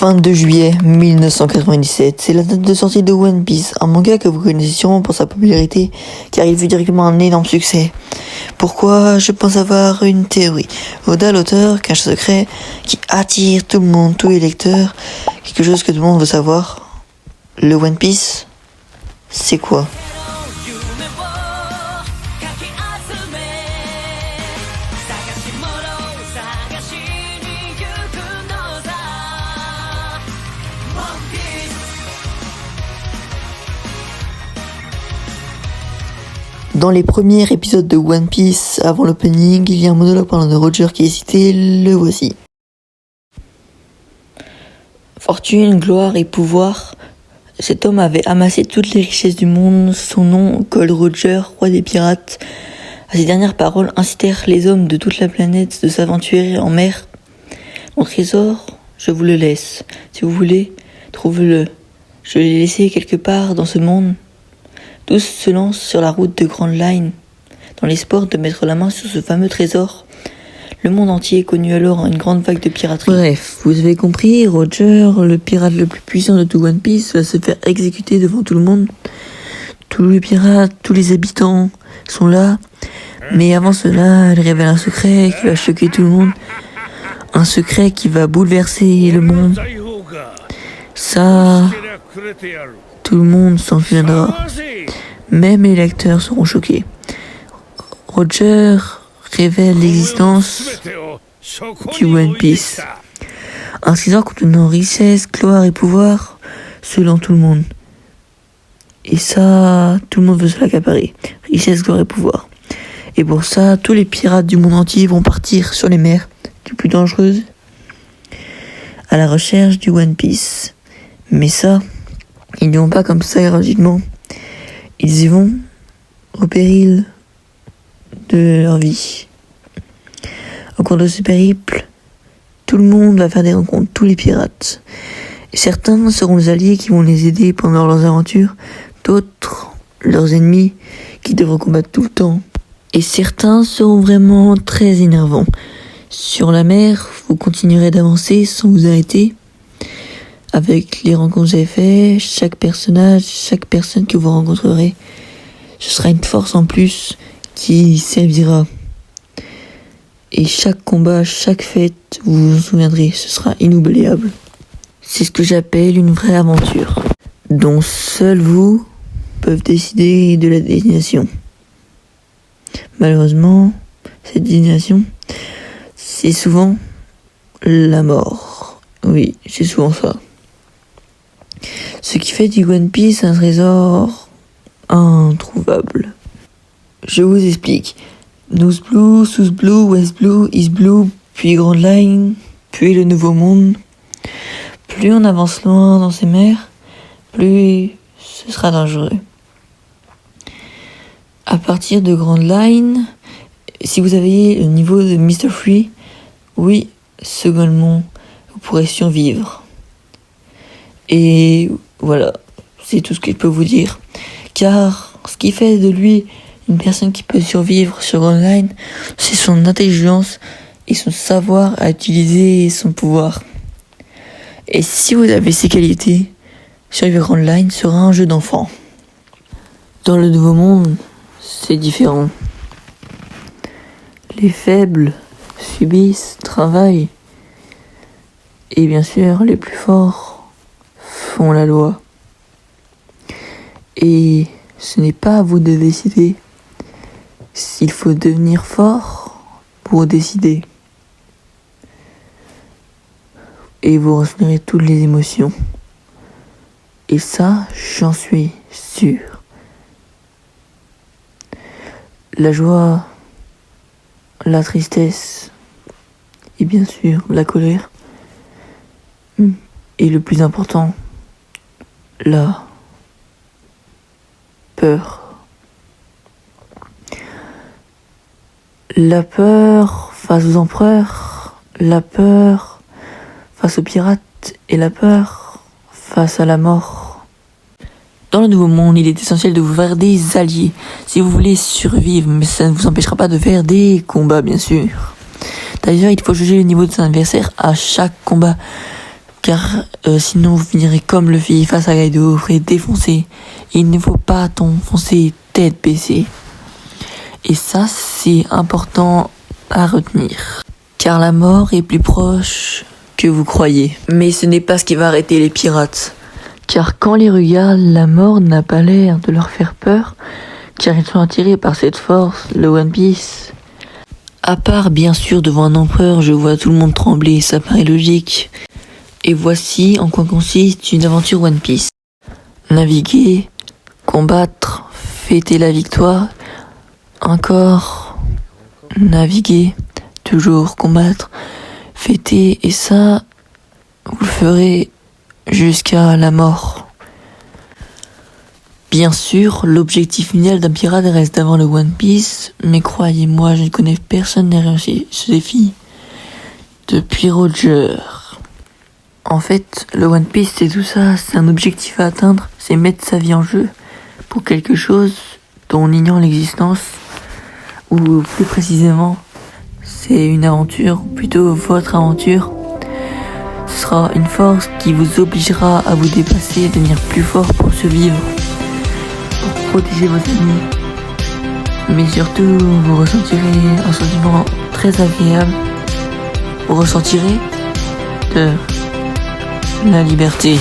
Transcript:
22 juillet 1997, c'est la date de sortie de One Piece, un manga que vous connaissez sûrement pour sa popularité, car il fut directement un énorme succès. Pourquoi? Je pense avoir une théorie. Oda, l'auteur, cache un secret qui attire tout le monde, tous les lecteurs, quelque chose que tout le monde veut savoir. Le One Piece, c'est quoi? Dans les premiers épisodes de One Piece, avant l'opening, il y a un monologue parlant de Roger qui est cité, le voici. Fortune, gloire et pouvoir, cet homme avait amassé toutes les richesses du monde, son nom, Gold Roger, roi des pirates. À ces dernières paroles incitèrent les hommes de toute la planète de s'aventurer en mer. Mon trésor, je vous le laisse. Si vous voulez, trouvez-le. Je l'ai laissé quelque part dans ce monde. Tous se lancent sur la route de Grand Line, dans l'espoir de mettre la main sur ce fameux trésor. Le monde entier connut alors une grande vague de piraterie. Bref, vous avez compris, Roger, le pirate le plus puissant de tout One Piece, va se faire exécuter devant tout le monde. Tous les pirates, tous les habitants sont là. Mais avant cela, elle révèle un secret qui va choquer tout le monde. Un secret qui va bouleverser le monde. Ça, tout le monde s'en souviendra. Même les lecteurs seront choqués. Roger révèle l'existence du One Piece. Un trésor contenant richesse, gloire et pouvoir, selon tout le monde. Et ça, tout le monde veut se l'accaparer. Richesse, gloire et pouvoir. Et pour ça, tous les pirates du monde entier vont partir sur les mers les plus dangereuses à la recherche du One Piece. Mais ça, ils n'y vont pas comme ça gratuitement. Ils y vont au péril de leur vie. Au cours de ce périple, tout le monde va faire des rencontres, tous les pirates. Et certains seront les alliés qui vont les aider pendant leurs aventures, d'autres, leurs ennemis, qui devront combattre tout le temps. Et certains seront vraiment très énervants. Sur la mer, vous continuerez d'avancer sans vous arrêter. Avec les rencontres que vous avez faites, chaque personnage, chaque personne que vous rencontrerez, ce sera une force en plus qui servira. Et chaque combat, chaque fête, vous vous souviendrez, ce sera inoubliable. C'est ce que j'appelle une vraie aventure, dont seuls vous peuvent décider de la destination. Malheureusement, cette destination, c'est souvent la mort. Oui, c'est souvent ça. Ce qui fait du One Piece un trésor introuvable. Je vous explique. North Blue, South Blue, West Blue, East Blue, puis Grand Line, puis le Nouveau Monde. Plus on avance loin dans ces mers, plus ce sera dangereux. À partir de Grand Line, si vous avez le niveau de Mr. Free, oui, secondement, vous pourrez survivre. Et voilà, c'est tout ce que je peux vous dire. Car ce qui fait de lui une personne qui peut survivre sur online, c'est son intelligence et son savoir à utiliser son pouvoir. Et si vous avez ces qualités, survivre online sera un jeu d'enfant. Dans le Nouveau Monde, c'est différent. Les faibles subissent, travaillent. Et bien sûr, les plus forts font la loi. Et ce n'est pas à vous de décider s'il faut devenir fort pour décider. Et vous ressentirez toutes les émotions. Et ça, j'en suis sûr. La joie, la tristesse et bien sûr la colère. Et le plus important, la peur. La peur face aux empereurs, la peur face aux pirates et la peur face à la mort. Dans le Nouveau Monde, il est essentiel de vous faire des alliés si vous voulez survivre, mais ça ne vous empêchera pas de faire des combats, bien sûr. D'ailleurs, il faut juger le niveau de son adversaire à chaque combat, car sinon vous finirez comme Luffy face à Kaido, vous serez défoncé. Il ne faut pas t'enfoncer tête baissée. Et ça, c'est important à retenir, car la mort est plus proche que vous croyez. Mais ce n'est pas ce qui va arrêter les pirates, car quand les regarde, la mort n'a pas l'air de leur faire peur, car ils sont attirés par cette force, le One Piece. À part bien sûr devant un empereur, je vois tout le monde trembler, ça paraît logique. Et voici en quoi consiste une aventure One Piece. Naviguer, combattre, fêter la victoire, encore naviguer, toujours combattre, fêter, et ça, vous le ferez jusqu'à la mort. Bien sûr, l'objectif final d'un pirate reste d'avoir le One Piece, mais croyez-moi, je ne connais personne qui a réussi ce défi depuis Roger. En fait, le One Piece, c'est tout ça, c'est un objectif à atteindre, c'est mettre sa vie en jeu pour quelque chose dont on ignore l'existence, ou plus précisément, c'est une aventure, ou plutôt votre aventure. Ce sera une force qui vous obligera à vous dépasser, à devenir plus fort pour survivre, pour protéger vos amis. Mais surtout, vous ressentirez un sentiment très agréable. Vous ressentirez de la liberté.